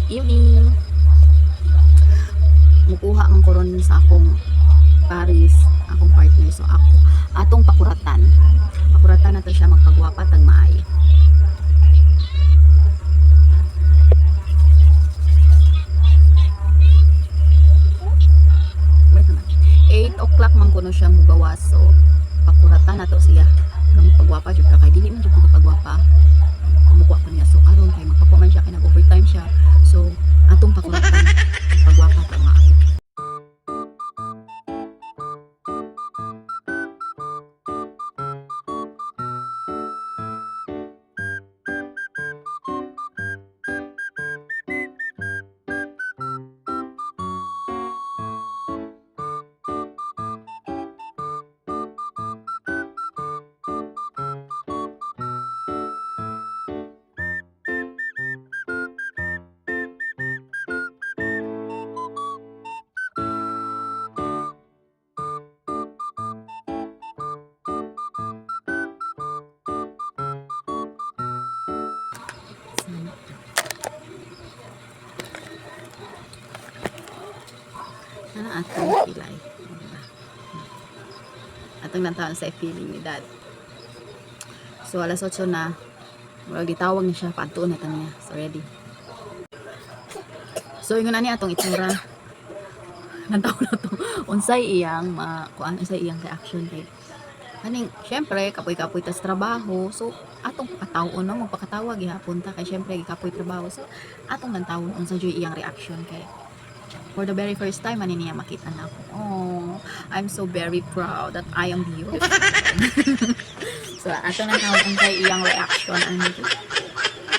evening. Mukuha ang koron sa akong Paris, akong partner. So ako, atong pakuratan. Pakuratan nato siya magpagwapa tag maayo. Wait naman. 8 o'clock man kuno siya mugawas. So pakuratan nato siya. Magpagwapa jud ka kay dili man jud ko kapagwapa. Kumukuha ko niya. So karon kay magpakuha man siya kay nag-overtime siya. So atong pakuratan pagwapa tag maayo. Atong pilay. Atong lantaon sa feeling ni dad. So alas 8 na. Wala gitawag niya siya paantuon na niya. So ready. So ingon ani atong itsura. Nantaw na to. Unsay iyang kuan unsay iyang reaction kay kaning syempre kapoy-kapoy tas trabaho. So atong pakatawon no magpakatawag gihapon ta kay syempre gikapoy trabaho. So atong lantawon unsay joy iyang reaction kay for the very first time ani niya makita na ako. Oh, I'm so very proud that I am beautiful. So ato na tawag unsay iyang reaction ani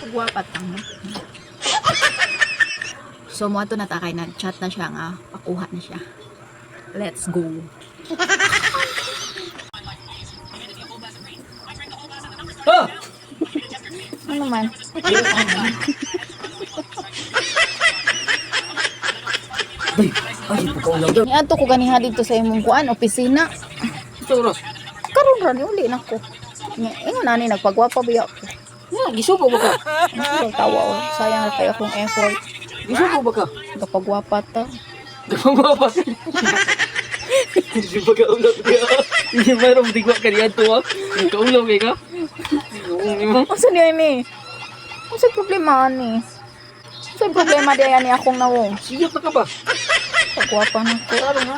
pagwapat lang no. So mo ato na ta kay nag-chat na siya nga pakuha na siya. Let's go. Ah! Ano man? Ay, pagkaulang daw. Niadto ko ganiha dito sa imong kuan opisina. Ito oras. Karon ra ni uli nako. Ingon na ni nagpagwapa biya ko. Ya, gisubo ba ka? Ang tawa oh. Sayang na kay akong effort. Gisubo ba ka? Kapagwapa ta. Gumapa. Hindi ba ka ulang ka? Hindi mayroong digwa ka niya ito ah. Nagkaulang ka? Asa niya ni? Asa problema ani? Asa problema diya ni akong nawong? Siya pa ka ba? Pagwapa na ko. Klaro nga.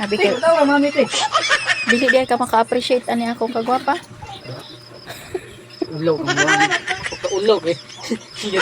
Abi Ay, kay tawag mami te. dili diya ka maka-appreciate ani akong kagwapa. Ulaw ka mo. Pagkaulaw eh. Siya